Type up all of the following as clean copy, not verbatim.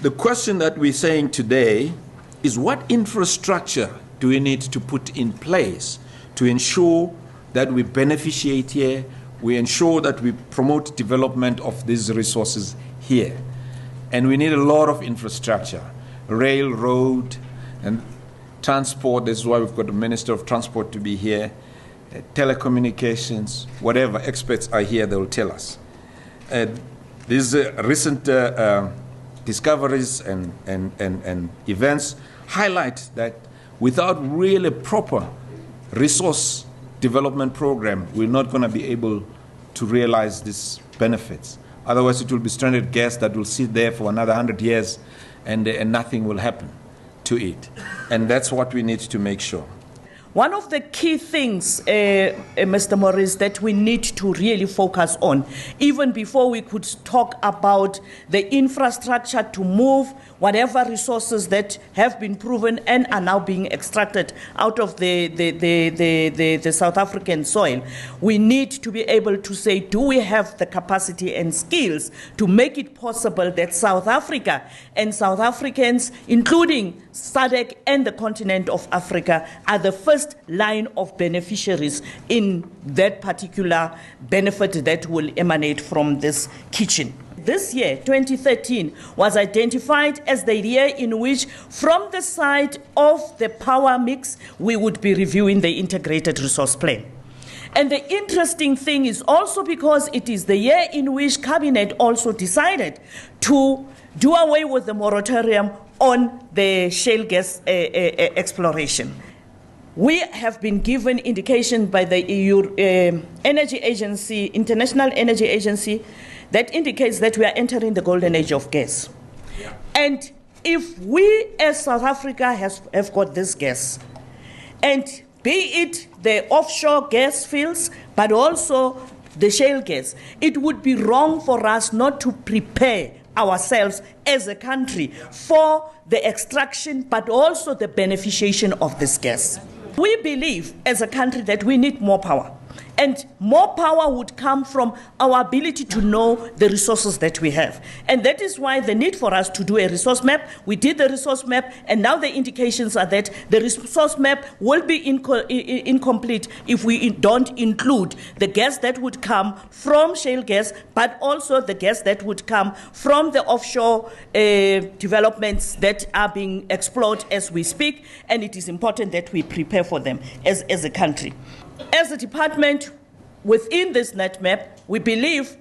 the question that we're saying today is, what infrastructure do we need to put in place to ensure that we beneficiate here, we ensure that we promote development of these resources here? And we need a lot of infrastructure, rail, road, and transport. This is why we've got the Minister of Transport to be here, telecommunications, whatever. Experts are here, they will tell us. These recent discoveries and events highlight that without really proper resource development program, we're not going to be able to realize these benefits. Otherwise, it will be stranded gas that will sit there for another 100 years and nothing will happen to it. And that's what we need to make sure. One of the key things, Mr. Morris, that we need to really focus on, even before we could talk about the infrastructure to move whatever resources that have been proven and are now being extracted out of the South African soil, we need to be able to say, do we have the capacity and skills to make it possible that South Africa and South Africans, including SADC and the continent of Africa, are the first line of beneficiaries in that particular benefit that will emanate from this kitchen. This year, 2013, was identified as the year in which, from the side of the power mix, we would be reviewing the integrated resource plan. And the interesting thing is also because it is the year in which Cabinet also decided to do away with the moratorium on the shale gas exploration. We have been given indication by the Energy Agency, International Energy Agency, that indicates that we are entering the golden age of gas. Yeah. And if we as South Africa have got this gas, and be it the offshore gas fields, but also the shale gas, it would be wrong for us not to prepare ourselves as a country for the extraction, but also the beneficiation of this gas. We believe as a country that we need more power. And more power would come from our ability to know the resources that we have. And that is why the need for us to do a resource map. We did the resource map, and now the indications are that the resource map will be incomplete if we don't include the gas that would come from shale gas, but also the gas that would come from the offshore developments that are being explored as we speak. And it is important that we prepare for them as a country. As a department, within this net map, we believe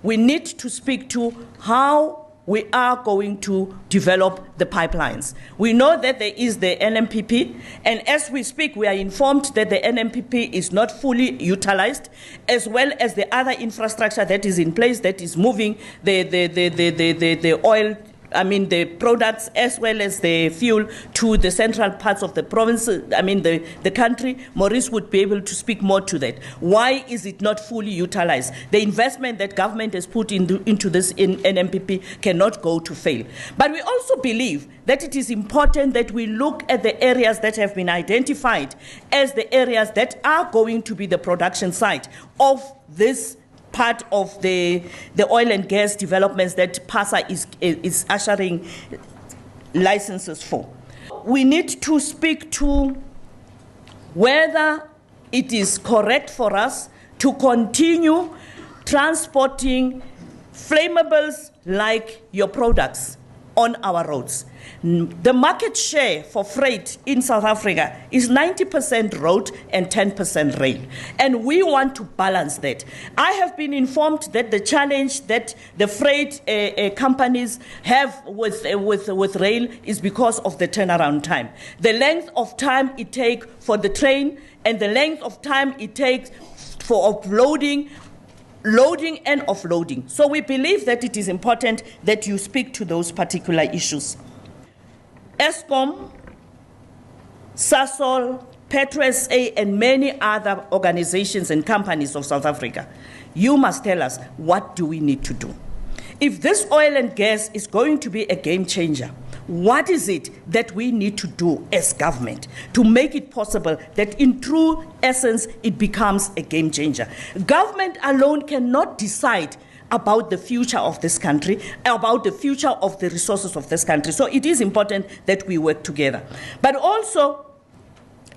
we need to speak to how we are going to develop the pipelines. We know that there is the NMPP, and as we speak, we are informed that the NMPP is not fully utilized, as well as the other infrastructure that is in place that is moving the oil, the products as well as the fuel to the central parts of the province, the country. Maurice would be able to speak more to that. Why is it not fully utilized? The investment that government has put into this in NMPP cannot go to fail. But we also believe that it is important that we look at the areas that have been identified as the areas that are going to be the production site of this part of the oil and gas developments that PASA is ushering licenses for. We need to speak to whether it is correct for us to continue transporting flammables like your products on our roads. The market share for freight in South Africa is 90% road and 10% rail. And we want to balance that. I have been informed that the challenge that the freight companies have with rail is because of the turnaround time. The length of time it takes for the train and the length of time it takes for offloading, loading and offloading. So we believe that it is important that you speak to those particular issues. Eskom, Sasol, PetroSA, and many other organizations and companies of South Africa, you must tell us, what do we need to do? If this oil and gas is going to be a game changer, what is it that we need to do as government to make it possible that in true essence it becomes a game changer? Government alone cannot decide about the future of this country, about the future of the resources of this country. So it is important that we work together. But also,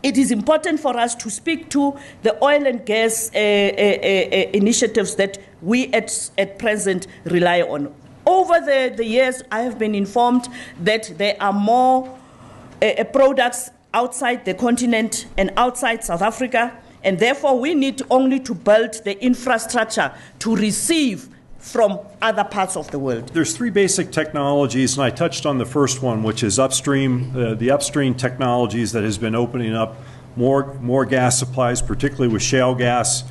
it is important for us to speak to the oil and gas initiatives that we at present rely on. Over the years, I have been informed that there are more products outside the continent and outside South Africa, and therefore we need only to build the infrastructure to receive from other parts of the world. There's three basic technologies, and I touched on the first one, which is upstream, the upstream technologies that has been opening up more gas supplies, particularly with shale gas.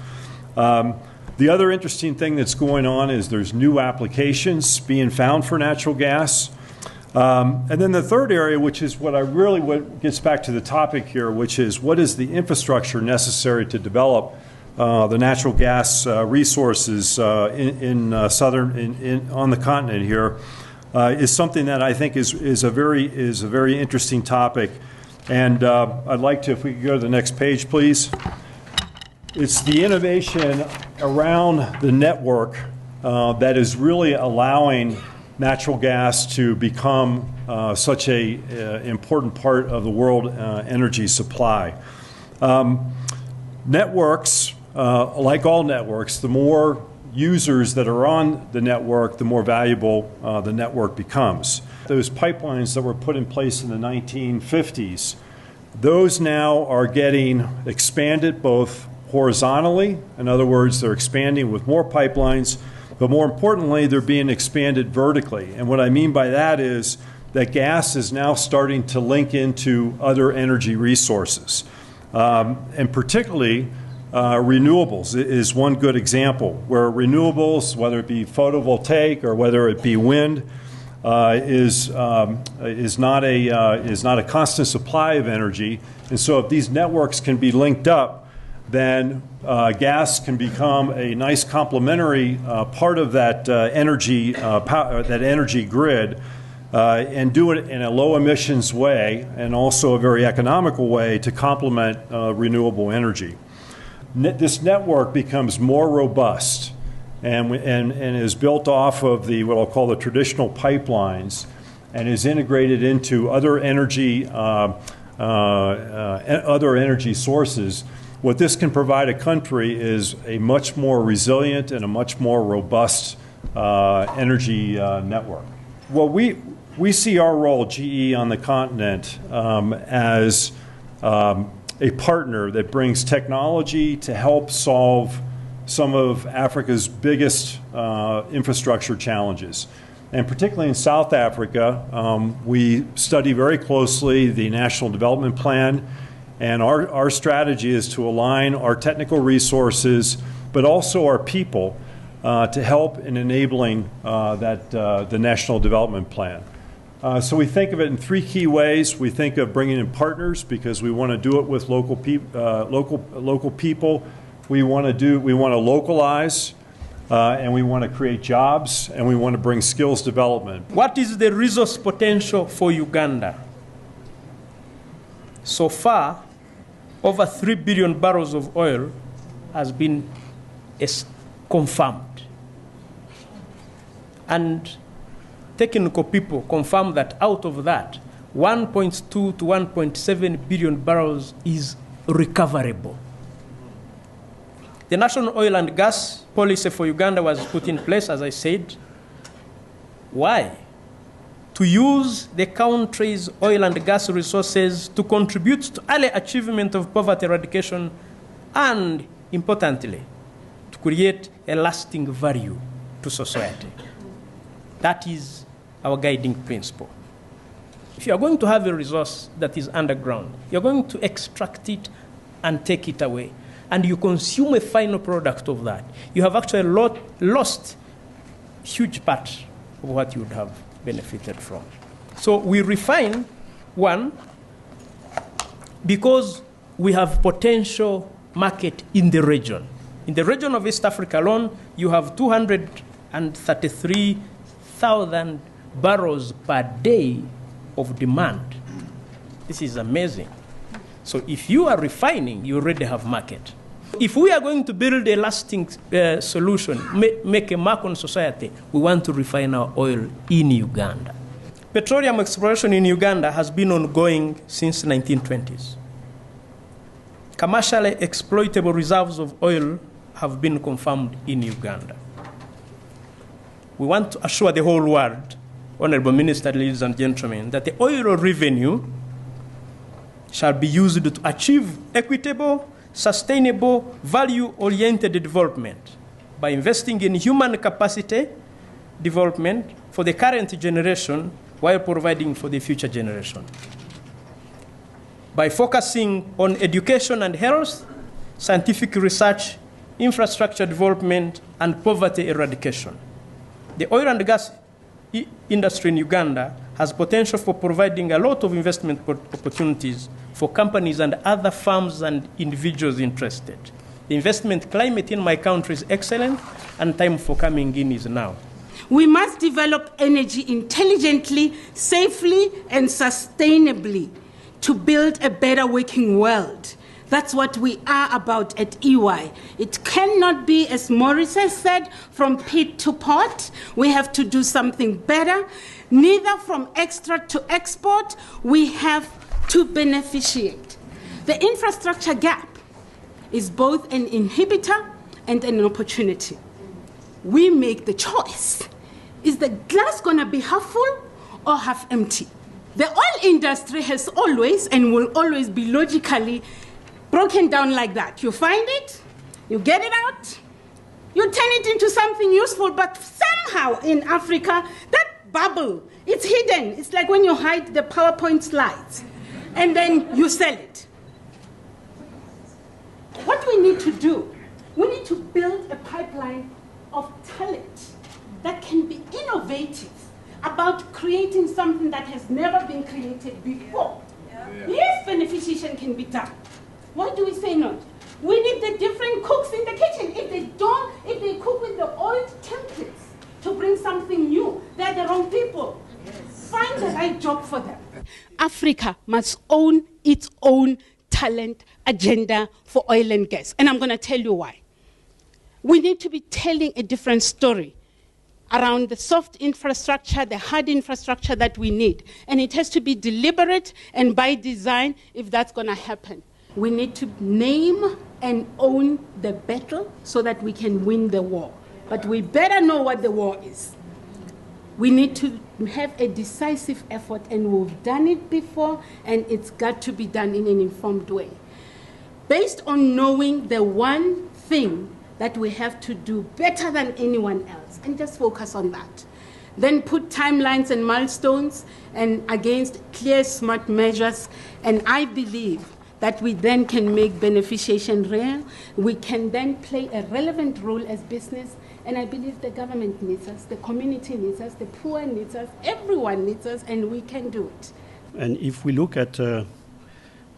The other interesting thing that's going on is there's new applications being found for natural gas. And then the third area, which is what gets back to the topic here, which is what is the infrastructure necessary to develop the natural gas resources on the continent here, is something that I think is a very interesting topic. And I'd like to, if we could go to the next page, please. It's the innovation around the network that is really allowing natural gas to become such an important part of the world energy supply. Networks, like all networks, the more users that are on the network, the more valuable the network becomes. Those pipelines that were put in place in the 1950s, those now are getting expanded both horizontally, in other words, they're expanding with more pipelines, but more importantly, they're being expanded vertically. And what I mean by that is that gas is now starting to link into other energy resources. And particularly, renewables is one good example, where renewables, whether it be photovoltaic or whether it be wind, is not a constant supply of energy. And so if these networks can be linked up, then gas can become a nice complementary part of that energy grid, and do it in a low emissions way and also a very economical way to complement renewable energy. This network becomes more robust and is built off of what I'll call the traditional pipelines, and is integrated into other energy sources. What this can provide a country is a much more resilient and a much more robust energy network. Well, we see our role, GE, on the continent as a partner that brings technology to help solve some of Africa's biggest infrastructure challenges. And particularly in South Africa, we study very closely the National Development Plan, and our strategy is to align our technical resources, but also our people, to help in enabling the National Development Plan. So we think of it in three key ways. We think of bringing in partners because we want to do it with local people. We want to localize, and we want to create jobs, and we want to bring skills development. What is the resource potential for Uganda? So far, over 3 billion barrels of oil has been confirmed. And technical people confirm that out of that, 1.2 to 1.7 billion barrels is recoverable. The National Oil and Gas Policy for Uganda was put in place, as I said. Why? To use the country's oil and gas resources to contribute to early achievement of poverty eradication and, importantly, to create a lasting value to society. That is our guiding principle. If you are going to have a resource that is underground, you're going to extract it and take it away, and you consume a final product of that. You have actually lost huge part of what you would have benefited from. So we refine, one, because we have potential market in the region. In the region of East Africa alone, you have 233,000 barrels per day of demand. This is amazing. So if you are refining, you already have market. If we are going to build a lasting solution, make a mark on society, we want to refine our oil in Uganda. Petroleum exploration in Uganda has been ongoing since the 1920s. Commercially exploitable reserves of oil have been confirmed in Uganda. We want to assure the whole world, Honorable Minister, ladies and gentlemen, that the oil revenue shall be used to achieve equitable, sustainable, value-oriented development by investing in human capacity development for the current generation while providing for the future generation. By focusing on education and health, scientific research, infrastructure development, and poverty eradication. The oil and gas industry in Uganda has potential for providing a lot of investment opportunities for companies and other firms and individuals interested. The investment climate in my country is excellent, and time for coming in is now. We must develop energy intelligently, safely, and sustainably to build a better working world. That's what we are about at EY. It cannot be, as Maurice has said, from pit to pot. We have to do something better. Neither from extra to export, we have to beneficiate. The infrastructure gap is both an inhibitor and an opportunity. We make the choice. Is the glass going to be half full or half empty? The oil industry has always and will always be logically broken down like that. You find it, you get it out, you turn it into something useful, but somehow in Africa, that bubble, it's hidden. It's like when you hide the PowerPoint slides, and then you sell it. What we need to do, we need to build a pipeline of talent that can be innovative about creating something that has never been created before. Yes, beneficiation can be done. Why do we say not? We need the different cooks in the kitchen. If they cook with the old templates to bring something new, they're the wrong people. Find the right job for them. Africa must own its own talent agenda for oil and gas. And I'm going to tell you why. We need to be telling a different story around the soft infrastructure, the hard infrastructure that we need. And it has to be deliberate and by design if that's going to happen. We need to name and own the battle so that we can win the war. But we better know what the war is. We need to have a decisive effort, and we've done it before, and it's got to be done in an informed way. Based on knowing the one thing that we have to do better than anyone else, and just focus on that. Then put timelines and milestones and against clear, smart measures, and I believe that we then can make beneficiation real. We can then play a relevant role as business, and I believe the government needs us, the community needs us, the poor needs us, everyone needs us, and we can do it. And if we look at the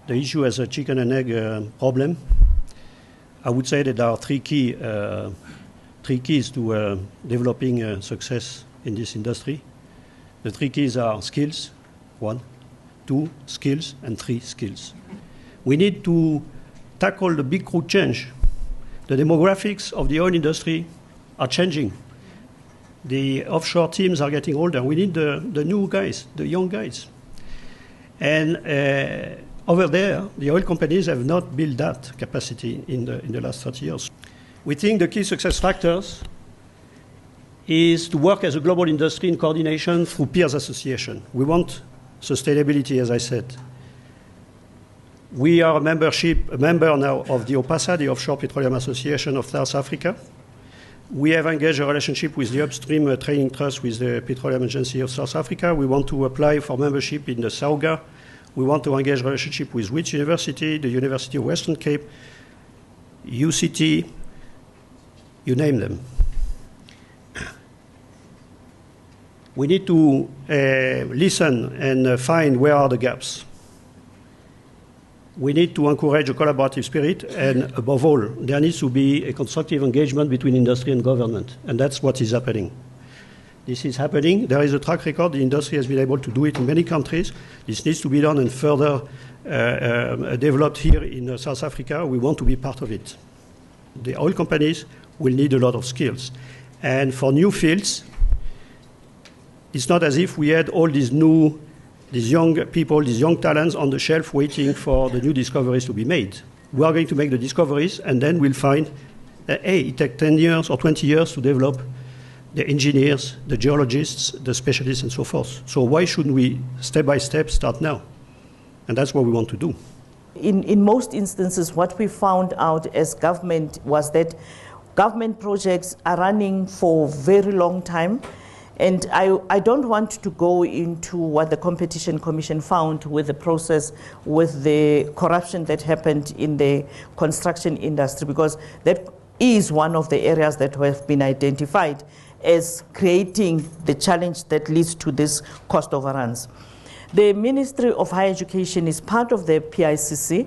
issue as a chicken and egg problem, I would say that there are three keys to developing success in this industry. The three keys are skills, 1, 2, skills, and 3, skills. We need to tackle the big root change. The demographics of the oil industry are changing. The offshore teams are getting older. We need the new guys, the young guys. And over there, the oil companies have not built that capacity in the last 30 years. We think the key success factors is to work as a global industry in coordination through peers association. We want sustainability, as I said. We are a member now of the OPASA, the Offshore Petroleum Association of South Africa. We have engaged a relationship with the Upstream Training Trust with the Petroleum Agency of South Africa. We want to apply for membership in the SAUGA. We want to engage a relationship with Wits University, the University of Western Cape, UCT, you name them. We need to listen and find where are the gaps. We need to encourage a collaborative spirit, and above all, there needs to be a constructive engagement between industry and government, and that's what is happening. This is happening. There is a track record. The industry has been able to do it in many countries. This needs to be done and further developed here in South Africa. We want to be part of it. the oil companies will need a lot of skills. And for new fields, it's not as if we had all these young people, these young talents on the shelf waiting for the new discoveries to be made. We are going to make the discoveries, and then we'll find that, hey, it takes 10 years or 20 years to develop the engineers, the geologists, the specialists, and so forth. So why shouldn't we, step by step, start now? And that's what we want to do. In most instances, what we found out as government was that government projects are running for a very long time. And I don't want to go into what the Competition Commission found with the process, with the corruption that happened in the construction industry, because that is one of the areas that have been identified as creating the challenge that leads to this cost overruns. The Ministry of Higher Education is part of the PICC.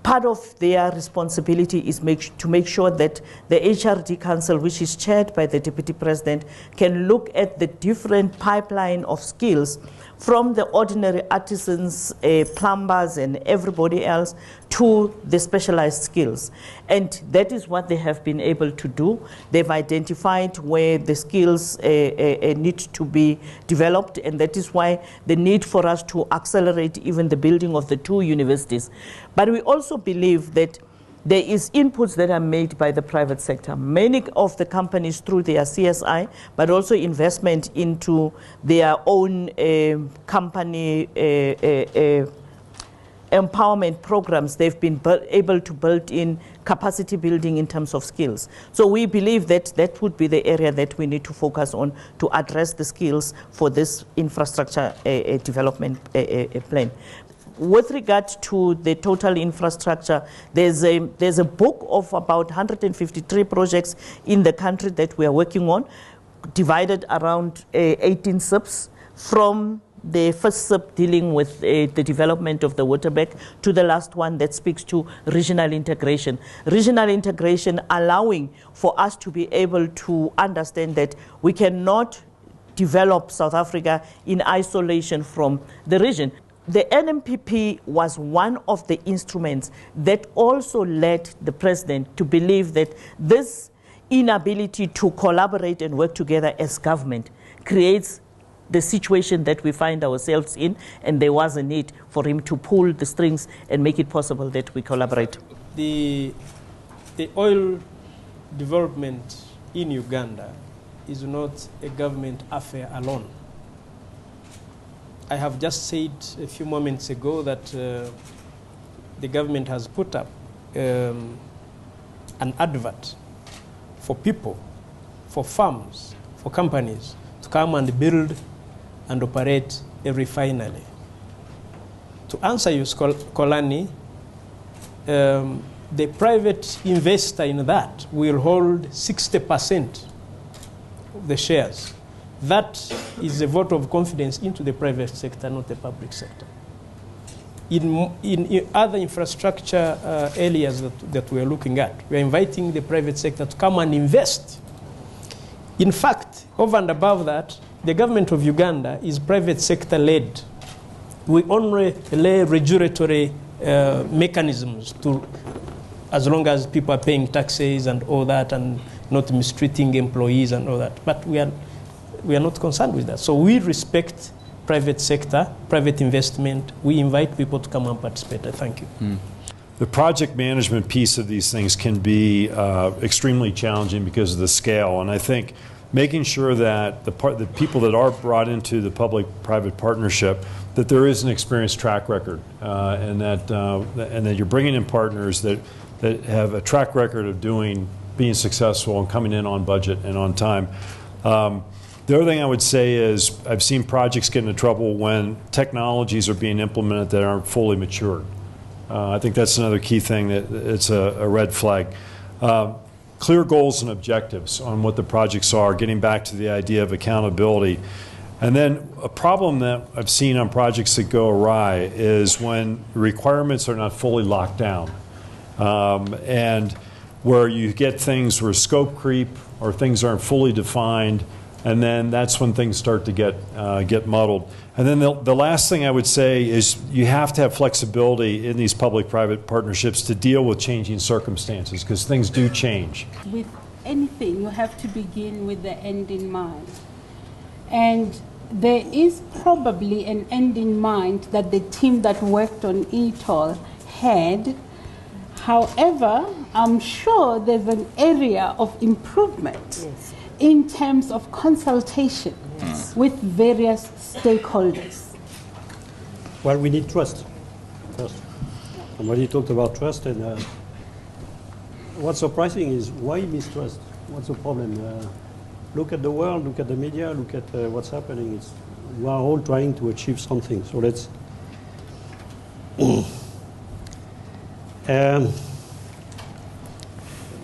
Part of their responsibility is to make sure that the HRD Council, which is chaired by the Deputy President, can look at the different pipeline of skills from the ordinary artisans, plumbers, and everybody else to the specialized skills. And that is what they have been able to do. They've identified where the skills need to be developed, and that is why the need for us to accelerate even the building of the 2 universities. But we also believe that there is inputs that are made by the private sector. Many of the companies through their CSI, but also investment into their own company empowerment programs, they've been able to build in capacity building in terms of skills. So we believe that that would be the area that we need to focus on to address the skills for this infrastructure development plan. With regard to the total infrastructure, there's a book of about 153 projects in the country that we are working on, divided around 18 SIPs, from the first SIP dealing with the development of the waterback to the last one that speaks to regional integration. Regional integration allowing for us to be able to understand that we cannot develop South Africa in isolation from the region. The NMPP was one of the instruments that also led the president to believe that this inability to collaborate and work together as government creates the situation that we find ourselves in, and there was a need for him to pull the strings and make it possible that we collaborate. The oil development in Uganda is not a government affair alone. I have just said a few moments ago that the government has put up an advert for people, for firms, for companies to come and build and operate a refinery. To answer you, Kolani, the private investor in that will hold 60% of the shares. That is a vote of confidence into the private sector, not the public sector. In other infrastructure areas that we are looking at, we are inviting the private sector to come and invest. In fact, over and above that, the government of Uganda is private sector led. We only lay regulatory mechanisms to, as long as people are paying taxes and all that and not mistreating employees and all that. But we are not concerned with that. So we respect private sector, private investment. We invite people to come and participate. Thank you. The project management piece of these things can be extremely challenging because of the scale. And I think making sure that the people that are brought into the public-private partnership, that there is an experienced track record, and that you're bringing in partners that have a track record of being successful and coming in on budget and on time. The other thing I would say is I've seen projects get into trouble when technologies are being implemented that aren't fully matured. I think that's another key thing that it's a red flag. Clear goals and objectives on what the projects are, getting back to the idea of accountability. And then a problem that I've seen on projects that go awry is when requirements are not fully locked down. And where you get things where scope creep or things aren't fully defined, And then that's when things start to get muddled. And then the last thing I would say is you have to have flexibility in these public-private partnerships to deal with changing circumstances, because things do change. With anything, you have to begin with the end in mind. And there is probably an end in mind that the team that worked on it all had. However, I'm sure there's an area of improvement in terms of consultation with various stakeholders. Well, we need trust. Somebody talked about trust, and what's surprising is why mistrust? What's the problem? Look at the world, look at the media, look at what's happening. We are all trying to achieve something. So let's.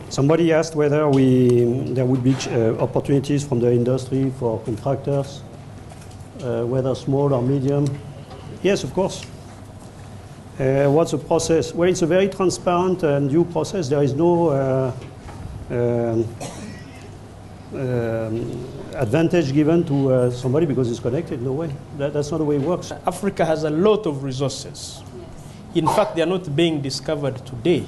Somebody asked whether there would be opportunities from the industry for contractors, whether small or medium. Yes, of course. What's the process? Well, it's a very transparent and due process. There is no advantage given to somebody because it's connected. No way. That's not the way it works. Africa has a lot of resources. In fact, they are not being discovered today.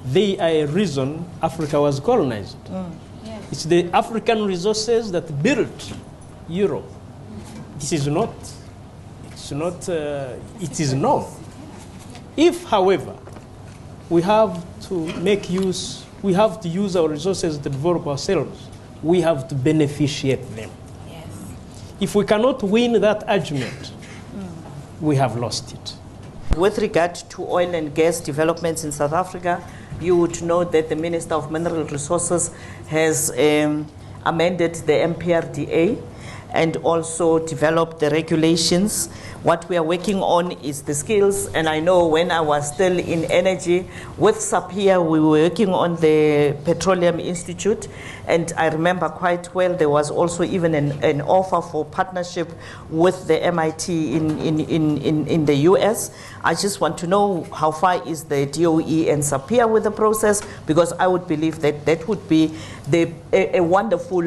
They are a reason Africa was colonized. Yes. It's the African resources that built Europe. This is not, it is not. If, however, we have to use our resources to develop ourselves, we have to beneficiate them. Yes. If we cannot win that argument, we have lost it. With regard to oil and gas developments in South Africa, you would know that the Minister of Mineral Resources has amended the MPRDA and also developed the regulations. What we are working on is the skills, and I know when I was still in energy with SAPIA, we were working on the Petroleum Institute, and I remember quite well there was also even an offer for partnership with the MIT in the US. I just want to know how far is the DOE and SAPIA with the process, because I would believe that that would be a wonderful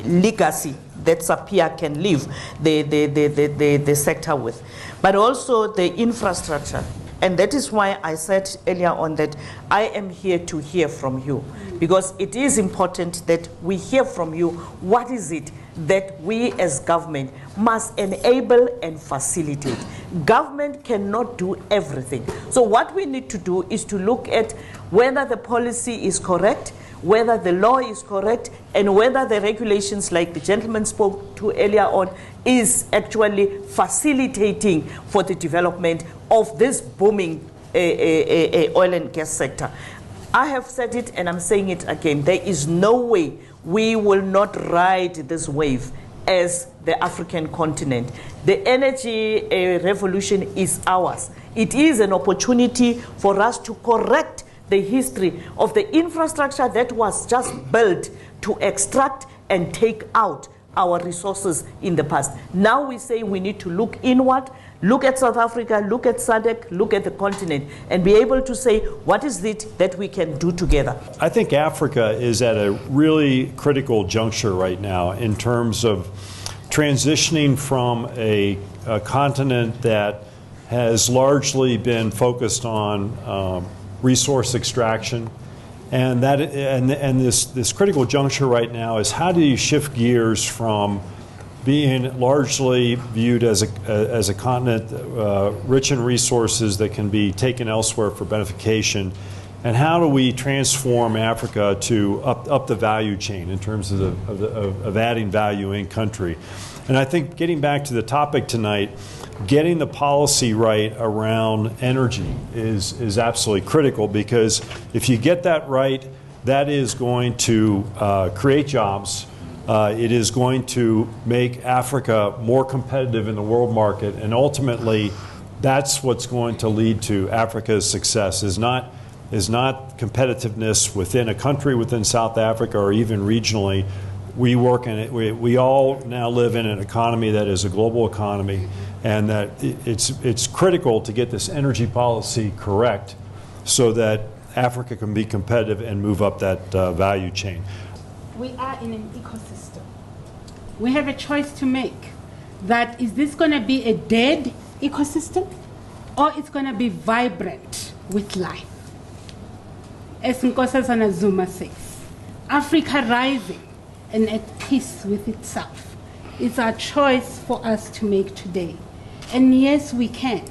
legacy that SAPIA can leave the sector with. But also the infrastructure. And that is why I said earlier on that I am here to hear from you. Because it is important that we hear from you what is it that we as government must enable and facilitate. Government cannot do everything. So what we need to do is to look at whether the policy is correct, whether the law is correct, and whether the regulations, like the gentleman spoke to earlier on, is actually facilitating for the development of this booming oil and gas sector. I have said it and I'm saying it again. There is no way we will not ride this wave as the African continent. The energy revolution is ours. It is an opportunity for us to correct the history of the infrastructure that was just built to extract and take out our resources in the past. Now we say we need to look inward, look at South Africa, look at SADC, look at the continent, and be able to say what is it that we can do together. I think Africa is at a really critical juncture right now in terms of transitioning from a continent that has largely been focused on resource extraction, and this critical juncture right now is how do you shift gears from being largely viewed as a continent rich in resources that can be taken elsewhere for beneficiation, and how do we transform Africa to up the value chain in terms of adding value in country. And I think getting back to the topic tonight, getting the policy right around energy is absolutely critical, because if you get that right, that is going to create jobs. It is going to make Africa more competitive in the world market, and ultimately that's what's going to lead to Africa's success, is not competitiveness within a country, within South Africa, or even regionally. We work in it. We all now live in an economy that is a global economy, and that it's critical to get this energy policy correct so that Africa can be competitive and move up that value chain. we are in an ecosystem. We have a choice to make. That is this going to be a dead ecosystem, or it's going to be vibrant with life? As Nkosazana Zuma says, Africa rising and at peace with itself. It's our choice for us to make today. And yes, we can.